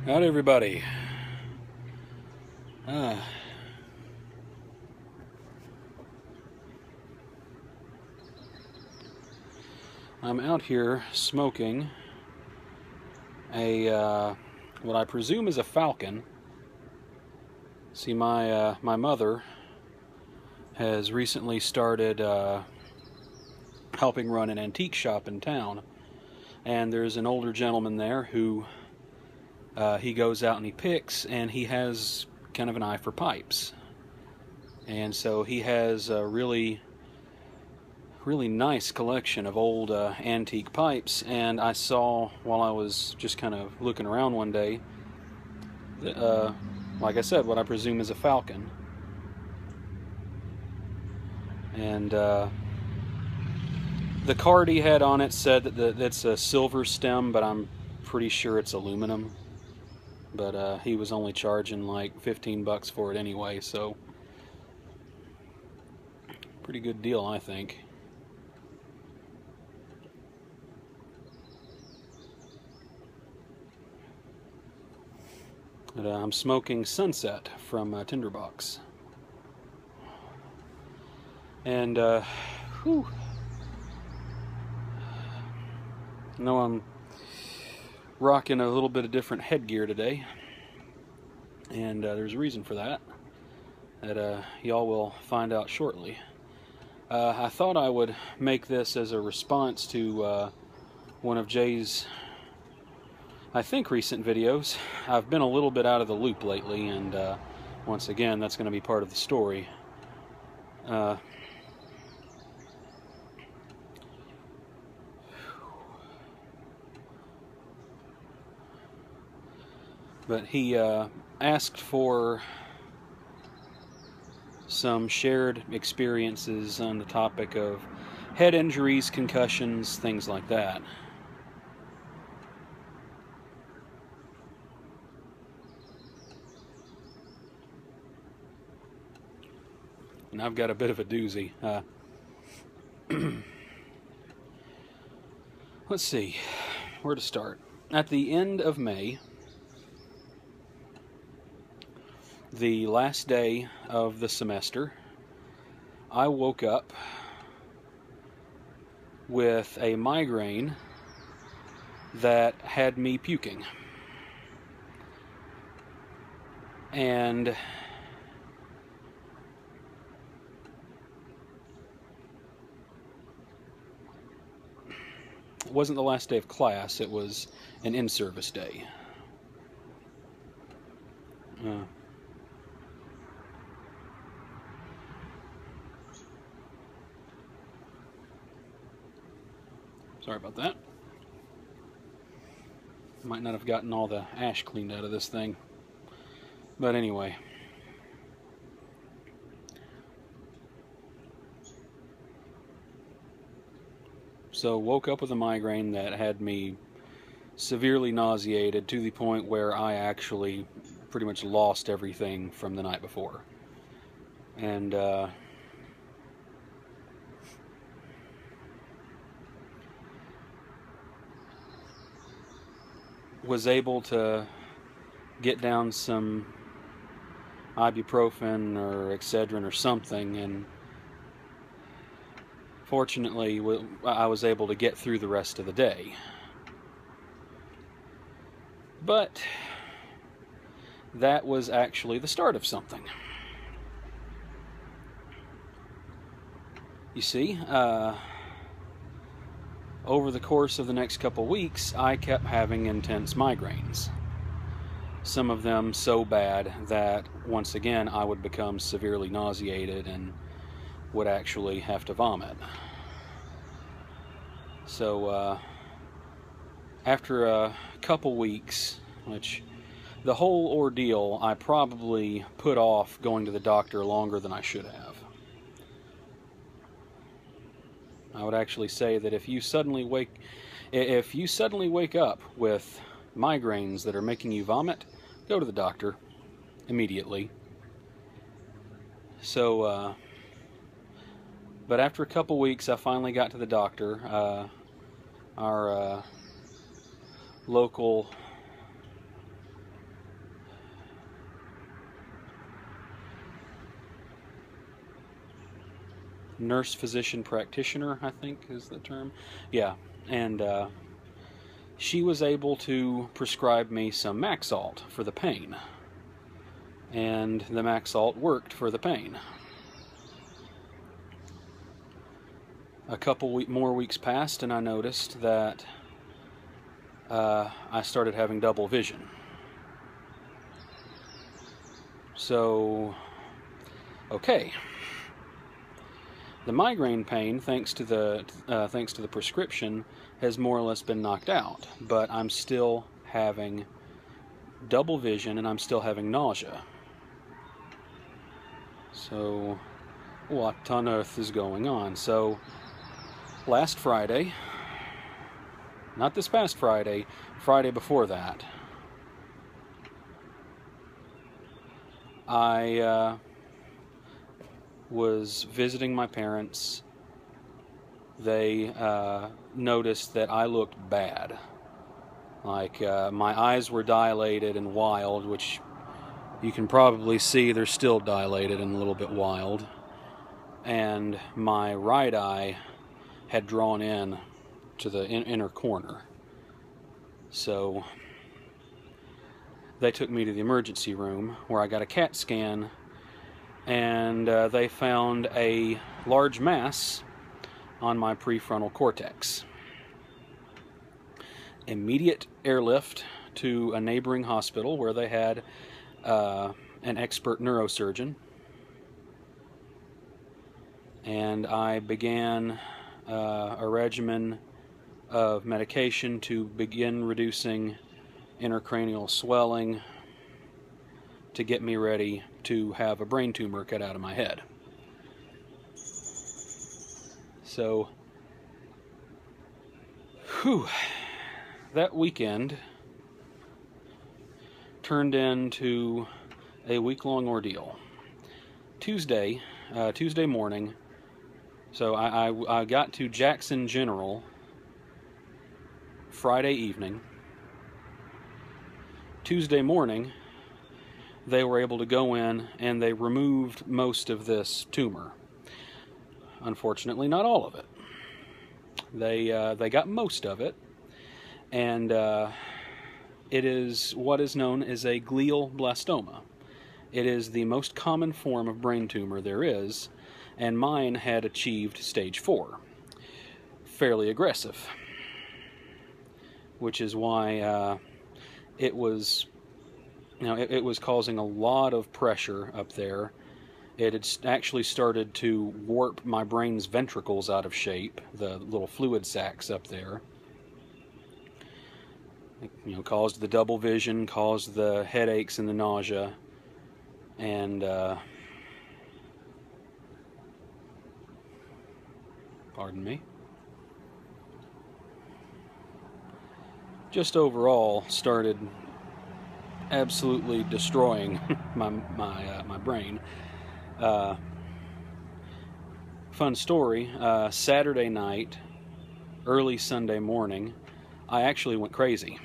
Howdy, everybody. I'm out here smoking a what I presume is a Falcon. See, my mother has recently started helping run an antique shop in town, and there's an older gentleman there who he goes out and he picks, and he has kind of an eye for pipes, and so he has a really nice collection of old antique pipes. And I saw, while I was just kind of looking around one day, like I said, what I presume is a Falcon. And the card he had on it said that it's a silver stem, but I'm pretty sure it's aluminum. But he was only charging like 15 bucks for it anyway, so pretty good deal, I think. But I'm smoking Sunset from Tinderbox. And, whew. I know I'm rocking a little bit of different headgear today. And there's a reason for that y'all will find out shortly. I thought I would make this as a response to one of Jay's, I think, recent videos. I've been a little bit out of the loop lately, and once again, that's going to be part of the story. But he asked for some shared experiences on the topic of head injuries, concussions, things like that. And I've got a bit of a doozy. Let's see where to start. At the end of May, the last day of the semester, I woke up with a migraine that had me puking. And it wasn't the last day of class, it was an in-service day. Sorry about that. Might not have gotten all the ash cleaned out of this thing. But anyway. So woke up with a migraine that had me severely nauseated, to the point where I actually pretty much lost everything from the night before. And was able to get down some ibuprofen or Excedrin or something, and fortunately I was able to get through the rest of the day. But that was actually the start of something. You see, over the course of the next couple weeks, I kept having intense migraines. Some of them so bad that, once again, I would become severely nauseated and would actually have to vomit. So, after a couple weeks, which the whole ordeal, I probably put off going to the doctor longer than I should have. I would actually say that if you suddenly wake up with migraines that are making you vomit, go to the doctor immediately. So, but after a couple weeks, I finally got to the doctor. Our local nurse physician practitioner, I think is the term. Yeah, and she was able to prescribe me some Maxalt for the pain, and the Maxalt worked for the pain. A couple more weeks passed, and I noticed that I started having double vision. So, okay, the migraine pain, thanks to the prescription, has more or less been knocked out, but I'm still having double vision and I'm still having nausea. So, what on earth is going on? So, last Friday, not this past Friday, Friday before that, I was visiting my parents. They noticed that I looked bad. Like, my eyes were dilated and wild, which you can probably see they're still dilated and a little bit wild. And my right eye had drawn in to the inner corner. So they took me to the emergency room where I got a CAT scan, and they found a large mass on my prefrontal cortex. Immediate airlift to a neighboring hospital where they had an expert neurosurgeon, and I began a regimen of medication to begin reducing intracranial swelling to get me ready to have a brain tumor cut out of my head. So, that weekend turned into a week-long ordeal. Tuesday morning, so I got to Jackson General Friday evening. Tuesday morning, they were able to go in and they removed most of this tumor. Unfortunately, not all of it. They got most of it, and it is what is known as a glioblastoma. It is the most common form of brain tumor there is, and mine had achieved stage 4. Fairly aggressive, which is why it was, it was causing a lot of pressure up there. It had actually started to warp my brain's ventricles out of shape, the little fluid sacs up there. It, caused the double vision, caused the headaches and the nausea, and pardon me. Just overall started absolutely destroying my brain. Fun story, Saturday night, early Sunday morning, I actually went crazy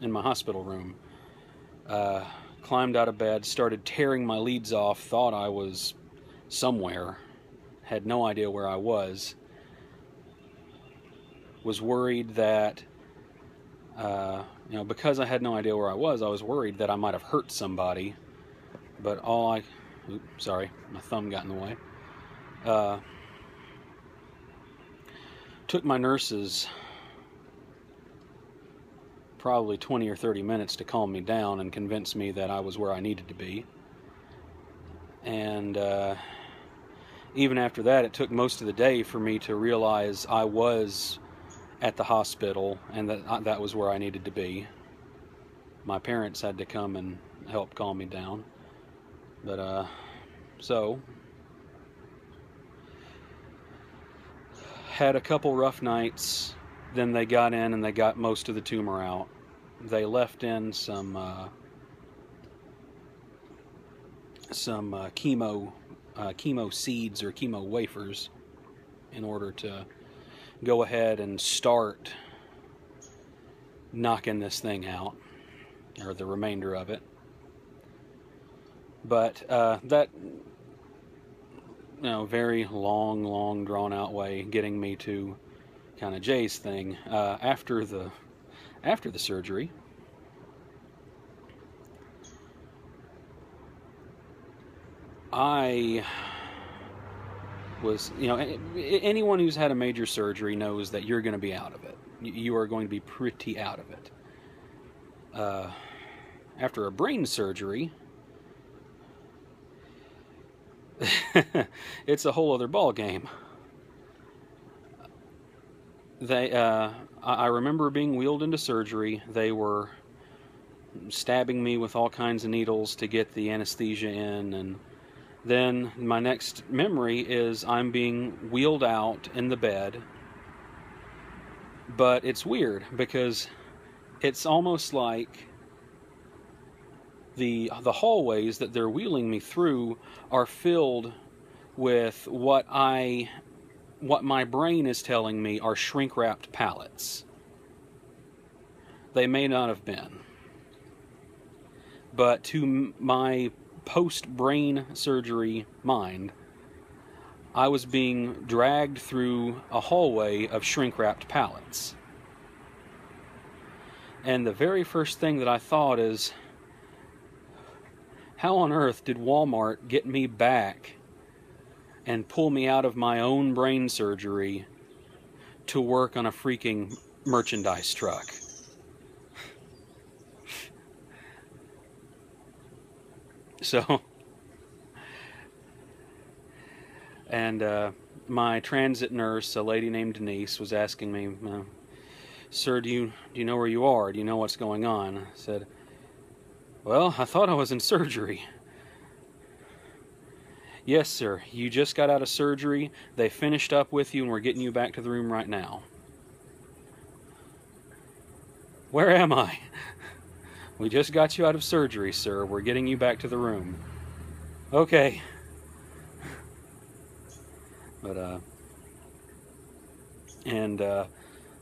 in my hospital room. Climbed out of bed, started tearing my leads off, thought I was somewhere, had no idea where I was worried that, because I had no idea where I was worried that I might have hurt somebody, but sorry, my thumb got in the way. Took my nurses probably 20 or 30 minutes to calm me down and convince me that I was where I needed to be. And even after that, it took most of the day for me to realize I was at the hospital and that was where I needed to be. My parents had to come and help calm me down. But, so, had a couple rough nights, then they got in and they got most of the tumor out. They left in some chemo seeds or chemo wafers in order to go ahead and start knocking this thing out, or the remainder of it. But that very long drawn out way getting me to kind of Jay's thing. After the surgery, I was, anyone who's had a major surgery knows that you're going to be out of it. You are going to be pretty out of it. After a brain surgery, it's a whole other ball game. I remember being wheeled into surgery. They were stabbing me with all kinds of needles to get the anesthesia in, and then my next memory is I'm being wheeled out in the bed. But it's weird because it's almost like the hallways that they're wheeling me through are filled with what my brain is telling me are shrink-wrapped pallets. They may not have been. But to my post-brain surgery mind, I was being dragged through a hallway of shrink-wrapped pallets. And the very first thing that I thought is, how on earth did Walmart get me back and pull me out of my own brain surgery to work on a freaking merchandise truck? So, and my transit nurse, a lady named Denise, was asking me, "Sir, do you know where you are? Do you know what's going on?" I said, "Well, I thought I was in surgery." "Yes, sir. You just got out of surgery. They finished up with you and we're getting you back to the room right now." "Where am I?" "We just got you out of surgery, sir. We're getting you back to the room." "Okay." But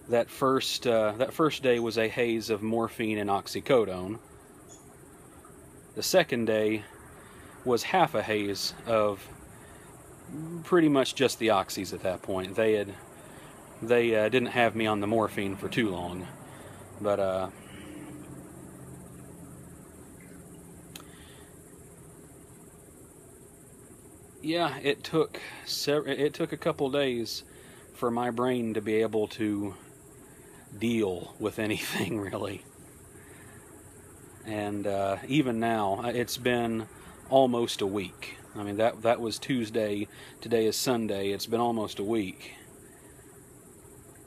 that first day was a haze of morphine and oxycodone. The second day was half a haze of pretty much just the oxys at that point. They didn't have me on the morphine for too long, but yeah, it took a couple days for my brain to be able to deal with anything, really. And even now, it's been almost a week. I mean, that was Tuesday. Today is Sunday. It's been almost a week.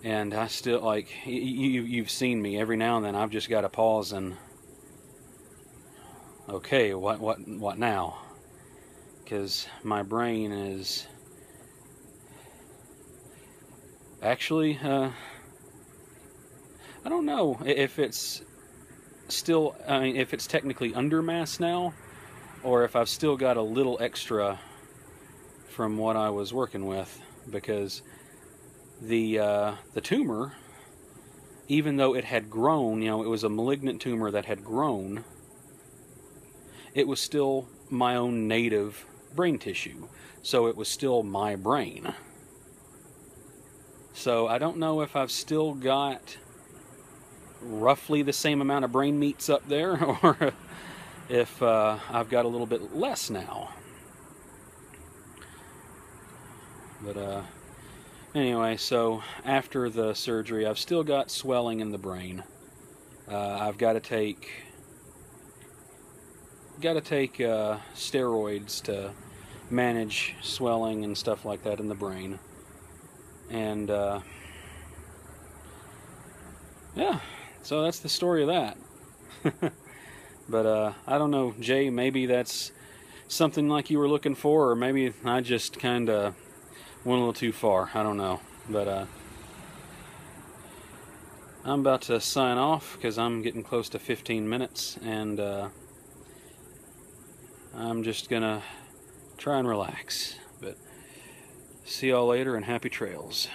And I still, like, you've seen me. Every now and then I've just got to pause and, okay, what now? Because my brain is actually, I don't know if it's still, if it's technically under mass now, or if I've still got a little extra from what I was working with, because the tumor, even though it had grown, it was a malignant tumor that had grown, it was still my own native brain tissue, so it was still my brain. So I don't know if I've still got roughly the same amount of brain meats up there, or if I've got a little bit less now. But anyway, so after the surgery, I've still got swelling in the brain. I've got to take steroids to manage swelling and stuff like that in the brain. And yeah, so that's the story of that. But I don't know, Jay, maybe that's something like you were looking for, or maybe I just kind of went a little too far. I don't know. But I'm about to sign off because I'm getting close to 15 minutes, and I'm just gonna try and relax. But see y'all later, and happy trails.